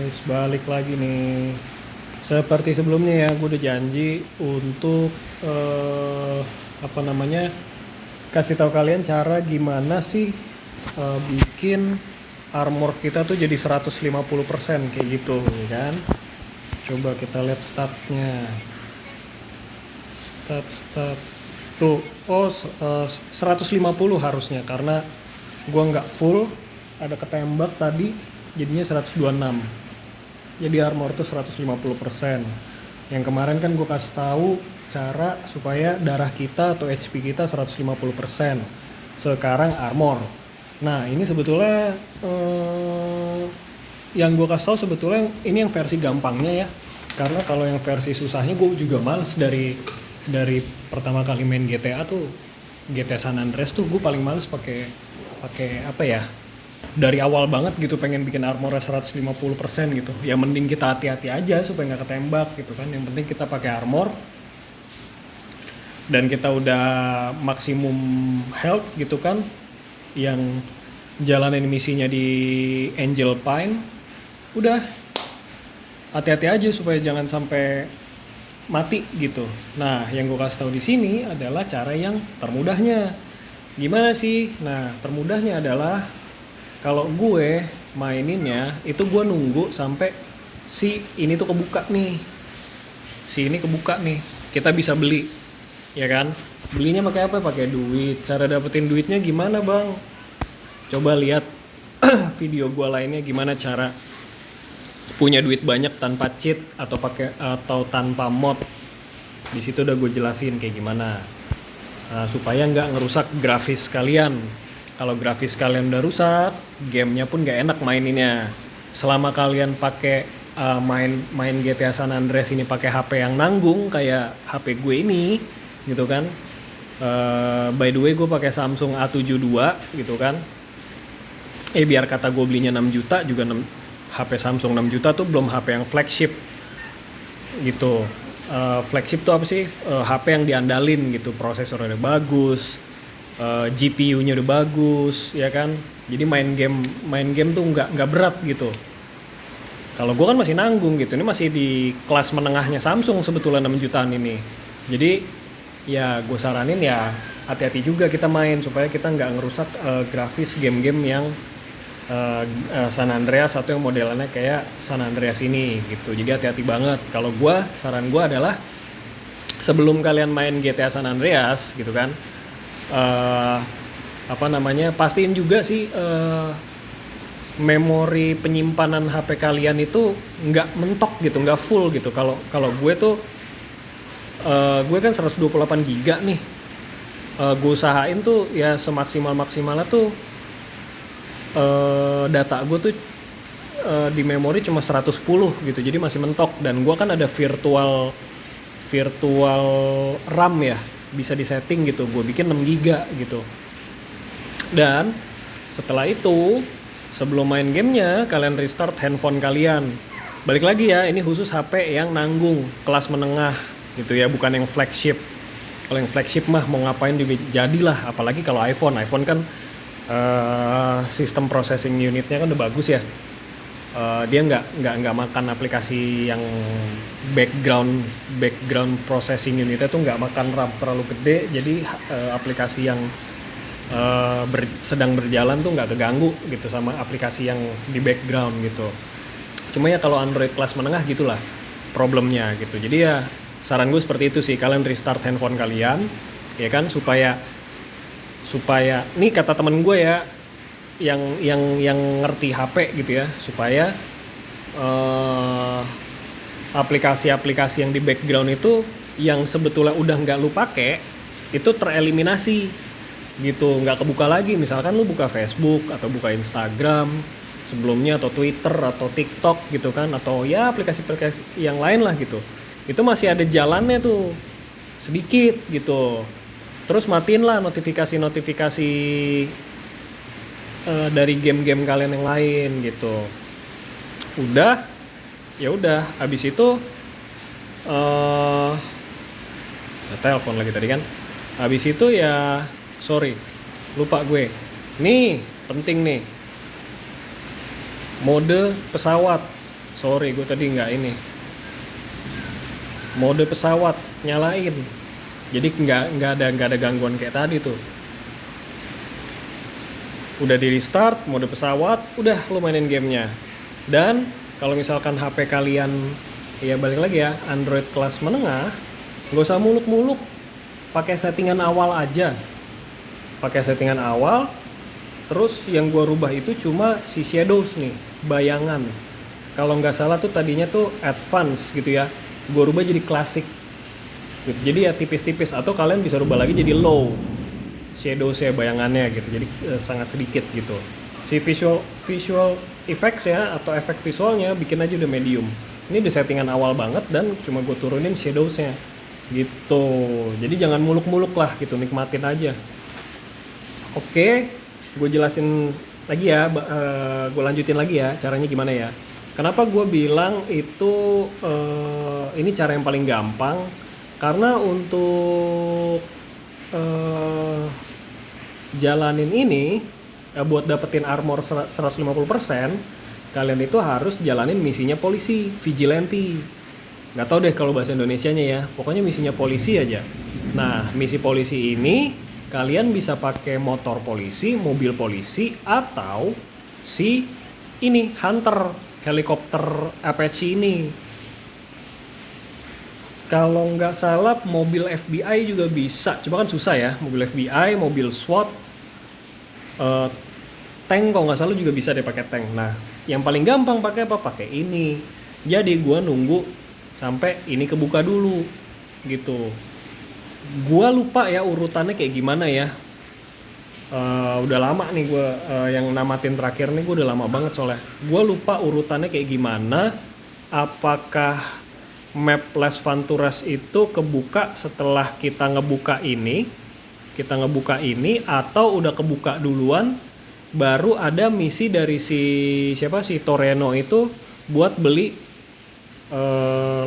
guys, balik lagi nih. Seperti sebelumnya ya, gue udah janji untuk apa namanya kasih tahu kalian cara gimana sih bikin armor kita tuh jadi 150% kayak gitu kan. Coba kita lihat statnya. Stat tuh, 150 harusnya karena gua nggak full, ada ketembak tadi jadinya 126. Jadi armor tuh 150%. Yang kemarin kan gue kasih tahu cara supaya darah kita atau HP kita 150%. Sekarang armor. Nah, ini sebetulnya yang gue kasih tahu sebetulnya ini yang versi gampangnya ya. Karena kalau yang versi susahnya gue juga males dari pertama kali main GTA tuh, GTA San Andreas tuh gue paling males pakai apa ya? Dari awal banget gitu pengen bikin armornya 150% gitu. Ya mending kita hati-hati aja supaya nggak ketembak gitu kan. Yang penting kita pakai armor dan kita udah maksimum health gitu kan. Yang jalanin misinya di Angel Pine. Udah hati-hati aja supaya jangan sampai mati gitu. Nah, yang gue kasih tahu di sini adalah cara yang termudahnya. Gimana sih? Nah, termudahnya adalah kalau gue maininnya itu gue nunggu sampai si ini tuh kebuka nih. Si ini kebuka nih. Kita bisa beli. Ya kan? Belinya pakai apa? Pakai duit. Cara dapetin duitnya gimana, Bang? Coba lihat video gue lainnya gimana cara punya duit banyak tanpa cheat atau tanpa mod. Di situ udah gue jelasin kayak gimana. Nah, supaya nggak ngerusak grafis kalian. Kalau grafis kalian udah rusak, gamenya pun gak enak maininnya. Selama kalian pakai main GTA San Andreas ini pakai HP yang nanggung kayak HP gue ini, gitu kan? By the way gue pakai Samsung A72 gitu kan. Biar kata gue belinya 6 juta juga HP Samsung 6 juta tuh belum HP yang flagship gitu. Flagship tuh apa sih? HP yang diandalin gitu, prosesornya bagus. GPU-nya udah bagus, ya kan. Jadi main game tuh nggak berat gitu. Kalau gue kan masih nanggung gitu. Ini masih di kelas menengahnya Samsung sebetulnya 6 jutaan ini. Jadi ya gue saranin ya hati-hati juga kita main supaya kita nggak ngerusak grafis game-game yang San Andreas atau yang modelannya kayak San Andreas ini gitu. Jadi hati-hati banget. Kalau saran gue adalah sebelum kalian main GTA San Andreas gitu kan. Pastiin juga sih memori penyimpanan HP kalian itu nggak mentok gitu, nggak full gitu. Kalau gue tuh gue kan 128 GB nih, gue usahain tuh ya semaksimalnya tuh data gue tuh di memori cuma 110 gitu, jadi masih mentok. Dan gue kan ada virtual RAM ya, bisa disetting gitu, gue bikin 6 GB gitu. Dan setelah itu sebelum main gamenya kalian restart handphone kalian. Balik lagi ya, ini khusus HP yang nanggung, kelas menengah gitu ya, bukan yang flagship. Kalau yang flagship mah mau ngapain juga jadilah, apalagi kalau iPhone kan sistem processing unitnya kan udah bagus ya. Dia nggak makan aplikasi yang background processing unitnya tuh nggak makan RAM terlalu gede, jadi aplikasi yang sedang berjalan tuh nggak keganggu gitu sama aplikasi yang di background gitu. Cuma ya kalau Android kelas menengah gitulah problemnya gitu. Jadi ya saran gue seperti itu sih, kalian restart handphone kalian ya kan, supaya nih kata temen gue ya yang ngerti HP gitu ya, supaya aplikasi-aplikasi yang di background itu yang sebetulnya udah nggak lu pakai itu tereliminasi gitu, nggak kebuka lagi. Misalkan lu buka Facebook atau buka Instagram sebelumnya, atau Twitter atau TikTok gitu kan, atau ya aplikasi-aplikasi yang lain lah gitu, itu masih ada jalannya tuh sedikit gitu. Terus matiin lah notifikasi dari game-game kalian yang lain gitu. Udah abis itu telepon lagi tadi kan. Abis itu ya sorry, lupa gue. Nih penting nih, mode pesawat. Sorry, gue tadi nggak ini. Mode pesawat nyalain. Jadi nggak ada gangguan kayak tadi tuh. Udah di restart mode pesawat, udah lu mainin gamenya. Dan kalau misalkan HP kalian, ya balik lagi ya, Android kelas menengah, nggak usah muluk-muluk, pakai settingan awal aja. Pakai settingan awal, terus yang gua rubah itu cuma si shadows nih, bayangan. Kalau nggak salah tuh tadinya tuh advance gitu ya, gua rubah jadi classic gitu. Jadi ya tipis-tipis, atau kalian bisa rubah lagi jadi low shadows-nya, bayangannya gitu, jadi sangat sedikit gitu. Si visual effects ya, atau efek visualnya bikin aja udah medium. Ini di settingan awal banget dan cuma gue turunin shadows-nya gitu. Jadi jangan muluk-muluk lah gitu, nikmatin aja. Oke, gue jelasin lagi ya, gue lanjutin lagi ya caranya gimana ya. Kenapa gue bilang itu ini cara yang paling gampang, karena untuk jalanin ini buat dapetin armor 150%, kalian itu harus jalanin misinya polisi, vigilante. Nggak tahu deh kalau bahasa Indonesianya ya, pokoknya misinya polisi aja. Nah, misi polisi ini kalian bisa pakai motor polisi, mobil polisi, atau si ini hunter helikopter Apache ini. Kalau nggak salah mobil FBI juga bisa, cuma kan susah ya. Mobil FBI, mobil SWAT, tank kalau nggak salah juga bisa deh pakai tank. Nah, yang paling gampang pakai apa? Pakai ini. Jadi gua nunggu sampai ini kebuka dulu, gitu. Gua lupa ya urutannya kayak gimana ya. Udah lama nih gua yang namatin terakhir nih, gua udah lama banget soalnya. Gua lupa urutannya kayak gimana. Apakah map Las Venturas itu kebuka setelah kita ngebuka ini, atau udah kebuka duluan baru ada misi dari si Toreno itu buat beli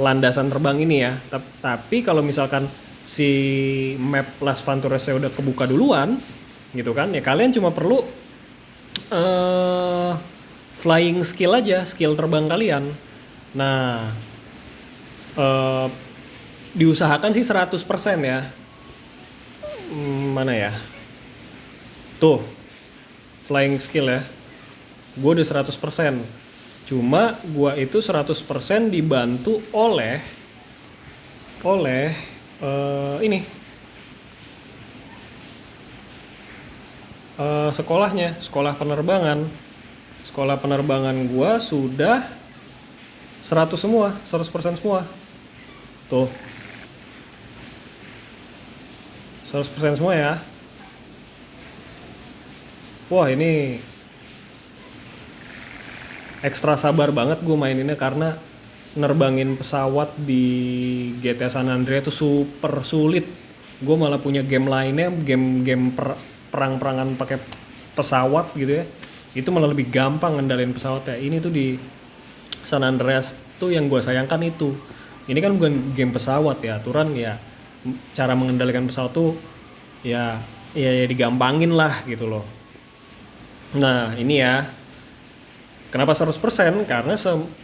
landasan terbang ini ya. Tapi kalau misalkan si map Las Venturas udah kebuka duluan gitu kan, ya kalian cuma perlu flying skill aja, skill terbang kalian. Nah, diusahakan sih 100% ya. Mana ya? Tuh, flying skill ya. Gue udah 100%. Cuma gue itu 100% dibantu oleh ini. Sekolah penerbangan. Sekolah penerbangan gue sudah 100% semua. Tuh. 100% semua ya. Wah, ini ekstra sabar banget gue maininnya karena nerbangin pesawat di GTA San Andreas itu super sulit. Gue malah punya game lainnya, game perang-perangan pakai pesawat gitu ya. Itu malah lebih gampang ngendalin pesawatnya. Ini tuh di San Andreas tuh yang gue sayangkan itu. Ini kan bukan game pesawat ya, aturan ya cara mengendalikan pesawat tuh ya digampangin lah gitu loh. Nah, ini ya. Kenapa 100%? Karena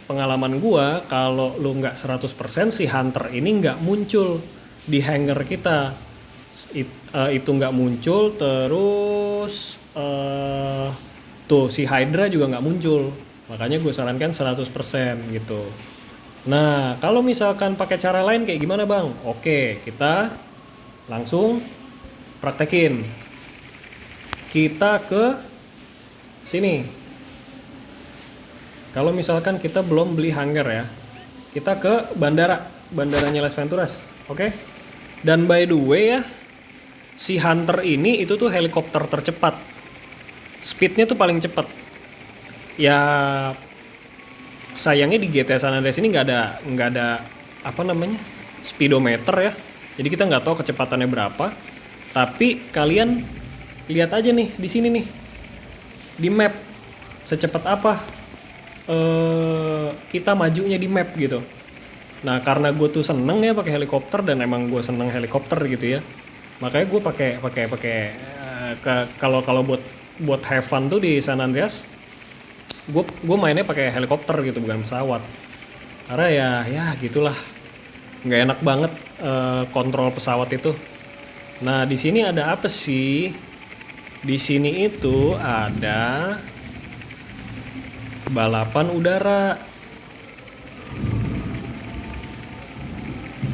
pengalaman gua kalau lu nggak 100% si hunter ini nggak muncul di hangar kita. Itu nggak muncul, terus tuh si Hydra juga nggak muncul. Makanya gue sarankan 100% gitu. Nah, kalau misalkan pakai cara lain kayak gimana bang? Oke, kita langsung praktekin. Kita ke sini. Kalau misalkan kita belum beli hangar ya, kita ke bandaranya Las Venturas, oke? Dan by the way ya, si Hunter ini itu tuh helikopter tercepat. Speednya tuh paling cepat. Ya sayangnya di GTA San Andreas ini nggak ada apa namanya speedometer ya. Jadi kita nggak tahu kecepatannya berapa. Tapi kalian lihat aja nih di sini nih di map secepat apa kita majunya di map gitu. Nah karena gue tuh seneng ya pakai helikopter dan emang gue seneng helikopter gitu ya. Makanya gue pakai kalau buat have fun tuh di San Andreas gue mainnya pakai helikopter gitu, bukan pesawat. Karena ya gitulah, nggak enak banget kontrol pesawat itu. Nah di sini ada apa sih? Di sini itu ada balapan udara.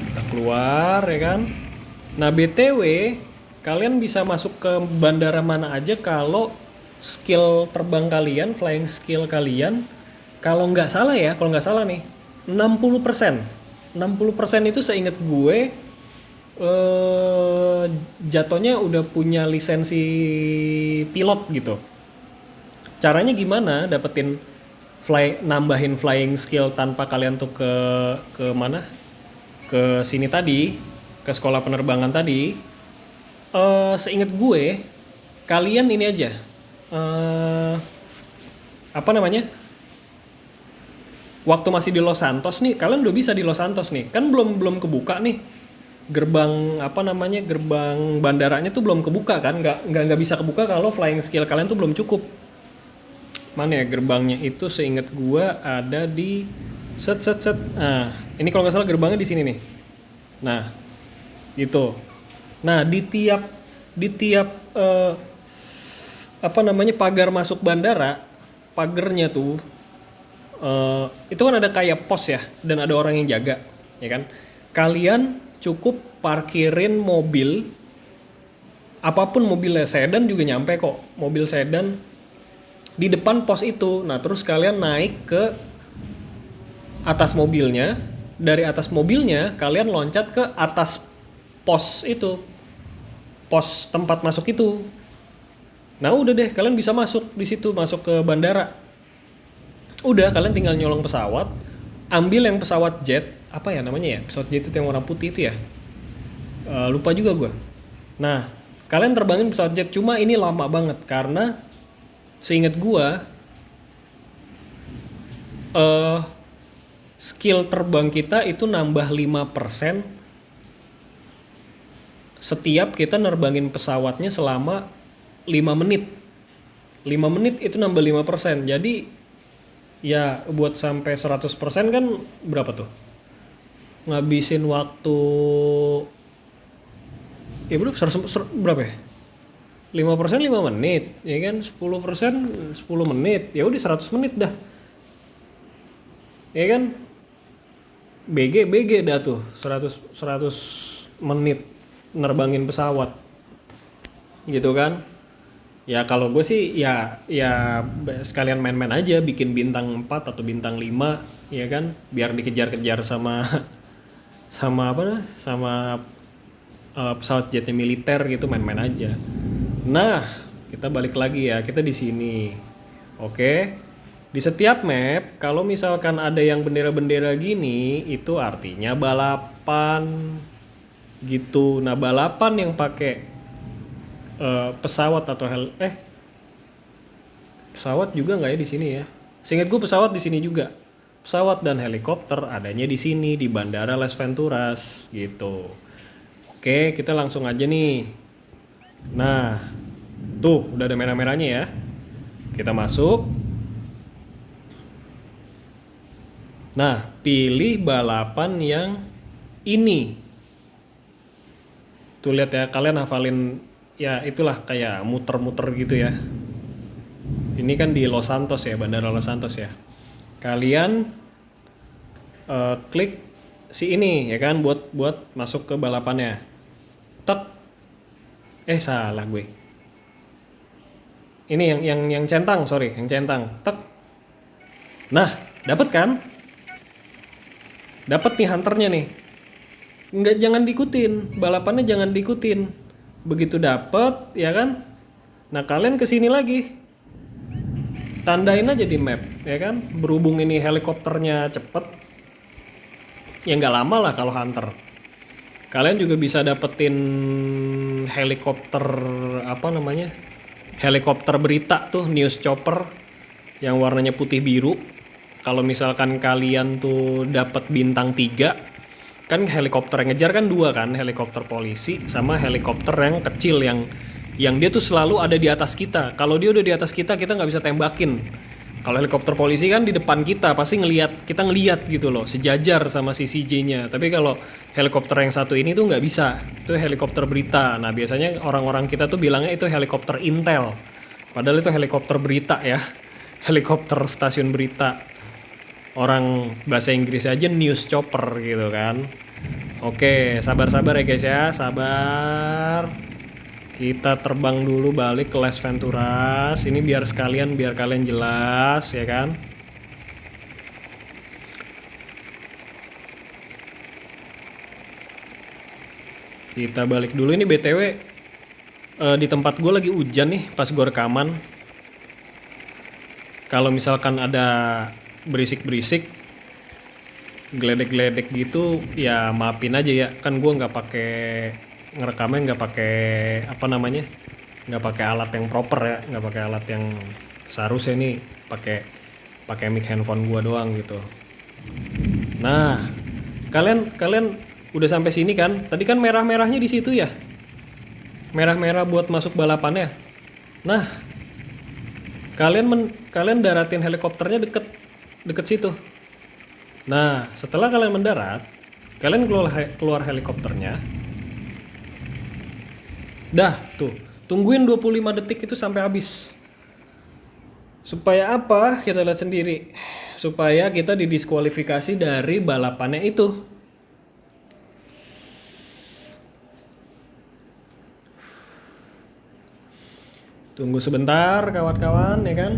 Kita keluar ya kan. Nah BTW kalian bisa masuk ke bandara mana aja kalau skill terbang kalian, flying skill kalian, kalau nggak salah nih, 60%. 60% itu seingat gue jatuhnya udah punya lisensi pilot gitu. Caranya gimana dapetin nambahin flying skill tanpa kalian tuh ke mana? Ke sini tadi, ke sekolah penerbangan tadi. Seingat gue, kalian ini aja. Apa namanya? Waktu masih di Los Santos nih, kalian udah bisa di Los Santos nih. Kan belum kebuka nih. Gerbang bandaranya tuh belum kebuka kan? Nggak bisa kebuka kalau flying skill kalian tuh belum cukup. Mana ya gerbangnya itu, seingat gua ada di set. Nah, ini kalau nggak salah gerbangnya di sini nih. Nah, gitu. Nah, di tiap pagar masuk bandara, pagernya tuh itu kan ada kayak pos ya, dan ada orang yang jaga, ya kan? Kalian cukup parkirin mobil, apapun mobilnya, sedan juga nyampe kok, mobil sedan di depan pos itu. Nah terus kalian naik ke atas mobilnya, dari atas mobilnya kalian loncat ke atas pos itu, pos tempat masuk itu. Nah udah deh, kalian bisa masuk di situ, masuk ke bandara. Udah, kalian tinggal nyolong pesawat, ambil yang pesawat jet, apa ya namanya ya, pesawat jet itu yang warna putih itu ya, lupa juga gue. Nah kalian terbangin pesawat jet, cuma ini lama banget karena seingat gue skill terbang kita itu nambah 5% setiap kita nerbangin pesawatnya selama 5 menit. 5 menit itu nambah 5%. Jadi ya buat sampai 100% kan berapa tuh? Ngabisin waktu ya berapa ya? 5% 5 menit, ya kan? 10% 10 menit. Ya udah 100 menit dah. Ya kan? BG dah tuh 100 menit nerbangin pesawat. Gitu kan? Ya kalau gue sih ya sekalian main-main aja, bikin bintang 4 atau bintang 5, ya kan, biar dikejar-kejar sama pesawat jetnya militer gitu, main-main aja. Nah kita balik lagi ya, kita di sini. Oke, di setiap map kalau misalkan ada yang bendera-bendera gini, itu artinya balapan gitu. Nah balapan yang pakai pesawat atau pesawat juga nggak ya di sini ya? Seingat gue pesawat di sini juga. Pesawat dan helikopter adanya di sini, di Bandara Las Venturas gitu. Oke, kita langsung aja nih. Nah, tuh udah ada merah-merahnya ya. Kita masuk. Nah, pilih balapan yang ini. Tuh lihat ya, kalian hafalin. Ya itulah kayak muter-muter gitu ya. Ini kan di Los Santos ya, Bandara Los Santos ya. Kalian klik si ini ya kan, buat masuk ke balapannya. Tek. Salah gue. Ini yang centang, yang centang. Tek. Nah, dapat kan? Dapat nih hunternya nih. Jangan diikutin, balapannya jangan diikutin. Begitu dapet ya kan, nah kalian kesini lagi, tandain aja di map ya kan. Berhubung ini helikopternya cepet ya nggak lama lah kalau hunter. Kalian juga bisa dapetin helikopter helikopter berita tuh, news chopper yang warnanya putih biru. Kalau misalkan kalian tuh dapat bintang 3, kan helikopter yang ngejar kan 2 kan, helikopter polisi sama helikopter yang kecil yang dia tuh selalu ada di atas kita. Kalau dia udah di atas kita nggak bisa tembakin. Kalau helikopter polisi kan di depan kita pasti kita ngelihat gitu loh, sejajar sama si CJ-nya. Tapi kalau helikopter yang satu ini tuh nggak bisa, itu helikopter berita. Nah biasanya orang-orang kita tuh bilangnya itu helikopter intel, padahal itu helikopter berita ya, helikopter stasiun berita. Orang bahasa Inggris aja news chopper gitu kan. Oke, sabar-sabar ya guys ya, sabar. Kita terbang dulu balik ke Las Venturas. Ini biar kalian jelas ya kan. Kita balik dulu. Ini BTW di tempat gue lagi hujan nih pas gue rekaman. Kalau misalkan ada berisik-berisik, geledek-geledek gitu, ya maafin aja ya. Kan gue nggak pakai ngerekamnya, nggak pakai alat yang proper ya, nggak pakai alat yang seharusnya nih pakai mic handphone gue doang gitu. Nah, kalian udah sampai sini kan? Tadi kan merah-merahnya di situ ya, merah-merah buat masuk balapannya. Nah, kalian daratin helikopternya deket situ. Nah, setelah kalian mendarat, kalian keluar helikopternya. Dah, tuh. Tungguin 25 detik itu sampai habis. Supaya apa? Kita lihat sendiri. Supaya kita didiskualifikasi dari balapannya itu. Tunggu sebentar kawan-kawan ya kan.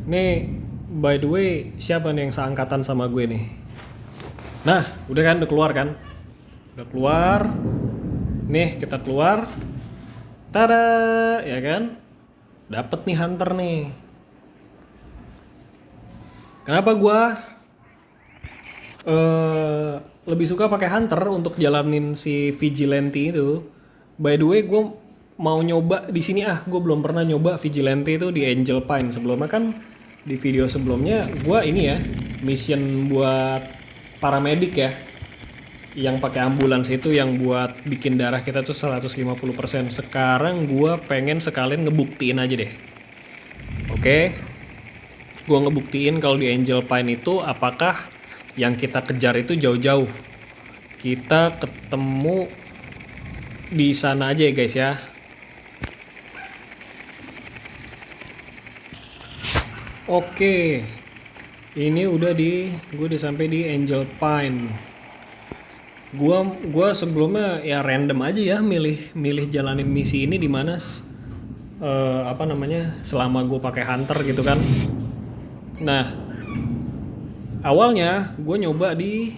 Nih, by the way, siapa nih yang seangkatan sama gue nih? Nah, udah kan, udah keluar kan? Udah keluar. Nih, kita keluar. Tada, ya kan? Dapet nih hunter nih. Kenapa gua lebih suka pakai hunter untuk jalanin si vigilante itu? By the way, gue mau nyoba di sini gue belum pernah nyoba vigilante itu di Angel Pine. Sebelumnya kan di video sebelumnya gue ini ya mission buat paramedik ya, yang pakai ambulans itu yang buat bikin darah kita tuh 150%. Sekarang gue pengen sekalian ngebuktiin aja deh. Oke, gue ngebuktiin kalau di Angel Pine itu apakah yang kita kejar itu jauh-jauh. Kita ketemu di sana aja ya guys ya. Oke, ini gue udah sampai di Angel Pine. Gua sebelumnya ya random aja ya milih jalanin misi ini di mana selama gue pakai hunter gitu kan. Nah, awalnya gue nyoba di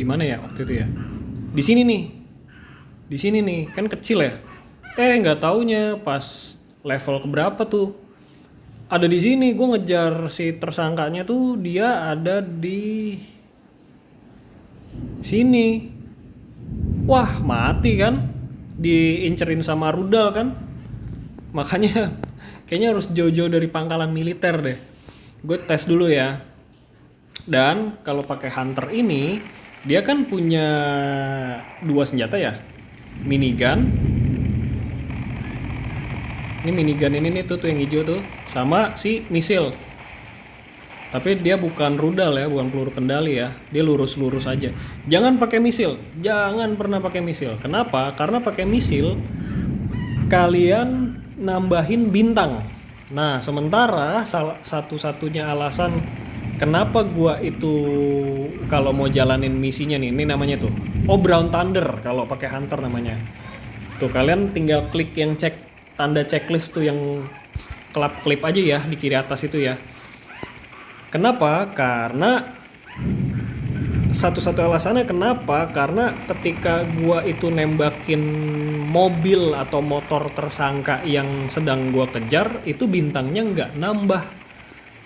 mana ya waktu itu ya? Di sini nih kan kecil ya. Nggak taunya pas level keberapa tuh ada di sini. Gue ngejar si tersangkanya tuh dia ada di sini. Wah, mati kan, diincerin sama rudal kan. Makanya kayaknya harus jauh-jauh dari pangkalan militer deh. Gue tes dulu ya. Dan kalau pakai hunter ini dia kan punya 2 senjata ya, minigun. Ini minigun ini nih tuh yang hijau tuh, sama si misil. Tapi dia bukan rudal ya, bukan peluru kendali ya. Dia lurus-lurus aja. Jangan pakai misil, jangan pernah pakai misil. Kenapa? Karena pakai misil kalian nambahin bintang. Nah, sementara satu-satunya alasan kenapa gua itu kalau mau jalanin misinya nih, ini namanya tuh Brown Thunder kalau pakai hunter namanya. Tuh kalian tinggal klik yang tanda checklist tuh yang klip aja ya di kiri atas itu ya. Kenapa? Karena satu-satu alasannya kenapa? Karena ketika gua itu nembakin mobil atau motor tersangka yang sedang gua kejar, itu bintangnya nggak nambah.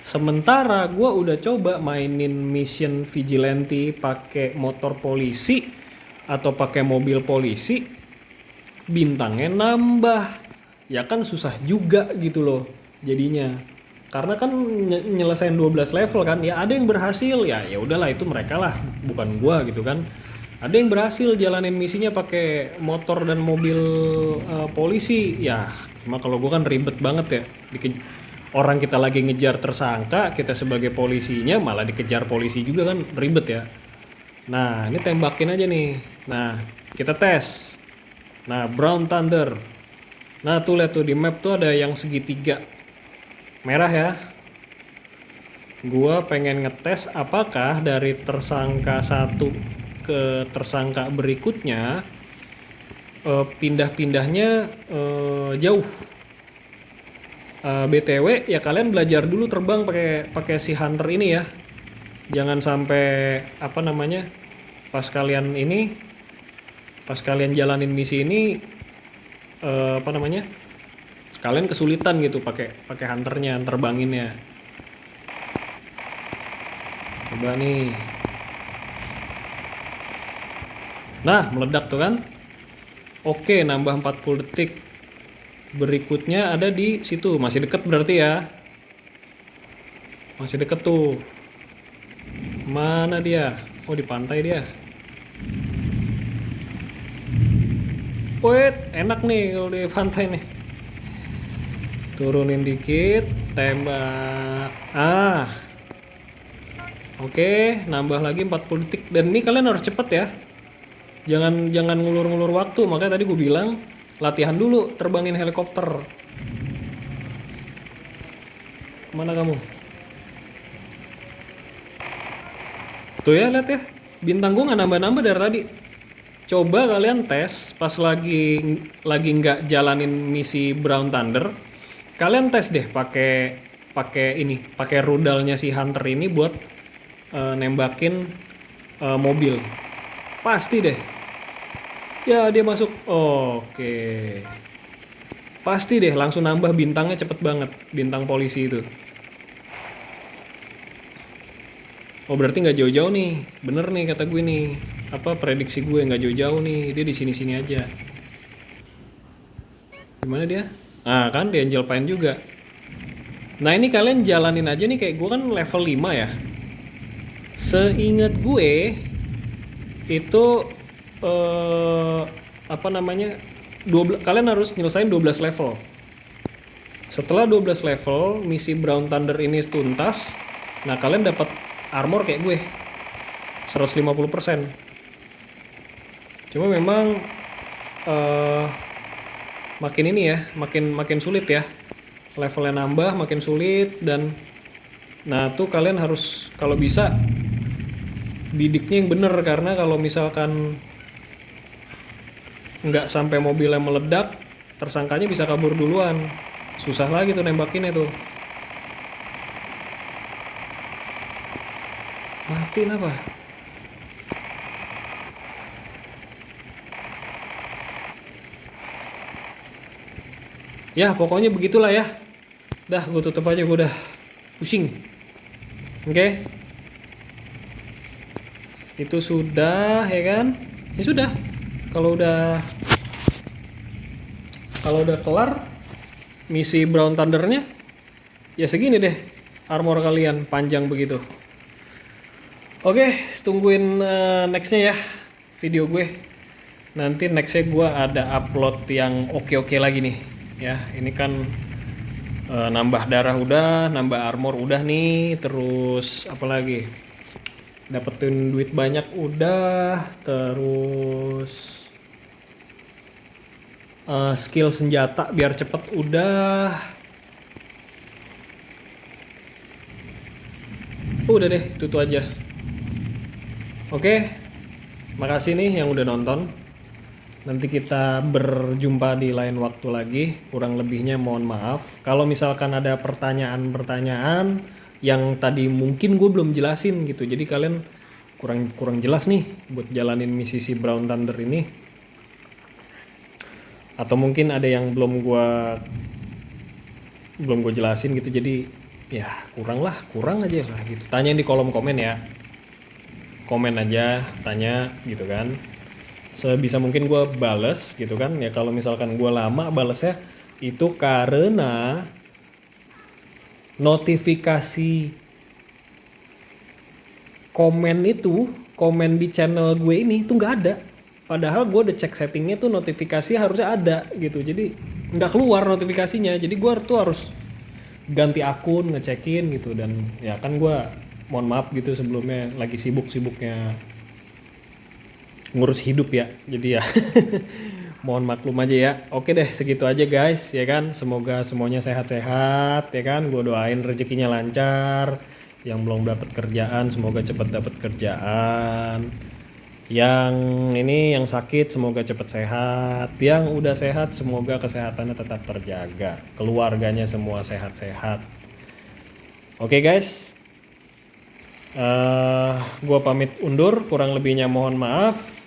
Sementara gua udah coba mainin mission vigilante pakai motor polisi atau pakai mobil polisi, bintangnya nambah. Ya kan susah juga gitu loh jadinya. Karena kan nyelesain 12 level kan, ya ada yang berhasil, ya udahlah itu mereka lah, bukan gua gitu kan. Ada yang berhasil jalanin misinya pakai motor dan mobil polisi. Ya, cuma kalau gua kan ribet banget ya. Orang kita lagi ngejar tersangka, kita sebagai polisinya malah dikejar polisi juga kan ribet ya. Nah, ini tembakin aja nih. Nah, kita tes. Nah, Brown Thunder. Nah, tuh lihat tuh di map tuh ada yang segitiga merah ya. Gua pengen ngetes apakah dari tersangka satu ke tersangka berikutnya pindah-pindahnya jauh. BTW ya kalian belajar dulu terbang pakai si Hunter ini ya. Jangan sampai apa namanya pas kalian jalanin misi ini apa namanya kalian kesulitan gitu pakai Hunternya terbanginnya. Coba nih. Nah, meledak tuh kan. Oke, nambah 40 detik. Berikutnya ada di situ, masih deket berarti ya. Masih deket tuh. Mana dia? Oh, di pantai dia. Wait, enak nih kalau di pantai nih. Turunin dikit, tembak. Oke, nambah lagi 40 detik. Dan ini kalian harus cepet ya. Jangan ngulur-ngulur waktu. Makanya tadi gue bilang latihan dulu terbangin helikopter. Kemana kamu? Tuh ya, lihat ya. Bintang gue nggak nambah-nambah dari tadi. Coba kalian tes pas lagi nggak jalanin misi Brown Thunder. Kalian tes deh pakai rudalnya si Hunter ini buat nembakin mobil. Pasti deh. Ya, dia masuk. Oke. Pasti deh langsung nambah bintangnya cepet banget. Bintang polisi itu. Oh, berarti nggak jauh-jauh nih. Bener nih kata gue nih. Apa prediksi gue nggak jauh-jauh nih. Dia di sini-sini aja. Gimana dia? Kan di Angel Pine juga. Nah, ini kalian jalanin aja nih, kayak gue kan level 5 ya. Seingat gue itu apa namanya? Kalian harus nyelesain 12 level. Setelah 12 level misi Brown Thunder ini tuntas, nah kalian dapat armor kayak gue 150%. Cuma memang makin ini ya, makin sulit ya. Levelnya nambah makin sulit. Dan nah tuh kalian harus kalau bisa bidiknya yang bener, karena kalau misalkan nggak sampai mobilnya meledak, tersangkanya bisa kabur duluan. Susah lagi tuh nembakinnya tuh. Matiin apa? Ya pokoknya begitulah ya. Dah, gue tutup aja, gue udah pusing. Oke. Itu sudah ya kan? Ya sudah. Kalau udah kelar misi Brown Thunder-nya, ya segini deh armor kalian panjang begitu. Oke, tungguin nextnya ya video gue. Nanti nextnya gue ada upload yang oke lagi nih. Ya, ini kan nambah darah udah, nambah armor udah nih, terus apa lagi? Dapetin duit banyak udah, terus skill senjata biar cepet udah. Udah deh, itu aja. Oke, makasih nih yang udah nonton. Nanti kita berjumpa di lain waktu lagi. Kurang lebihnya mohon maaf. Kalau misalkan ada pertanyaan-pertanyaan yang tadi mungkin gue belum jelasin gitu, jadi kalian kurang jelas nih buat jalanin misi si Brown Thunder ini, atau mungkin ada yang belum gue jelasin gitu, jadi ya kurang aja lah gitu. Tanyain di kolom komen ya, komen aja, tanya gitu kan, sebisa mungkin gue bales gitu kan ya. Kalau misalkan gue lama balesnya itu karena notifikasi komen komen di channel gue ini tuh nggak ada. Padahal gue udah cek settingnya tuh notifikasi harusnya ada gitu. Jadi nggak keluar notifikasinya. Jadi gue tuh harus ganti akun, ngecekin gitu. Dan ya kan gue mohon maaf gitu sebelumnya lagi sibuk-sibuknya ngurus hidup ya. Jadi ya mohon maklum aja ya. Oke deh, segitu aja guys ya kan. Semoga semuanya sehat-sehat ya kan. Gue doain rezekinya lancar. Yang belum dapat kerjaan semoga cepat dapat kerjaan. Yang ini yang sakit semoga cepat sehat. Yang udah sehat semoga kesehatannya tetap terjaga. Keluarganya semua sehat-sehat. Oke guys. Gua pamit undur, kurang lebihnya mohon maaf.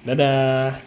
Dadah.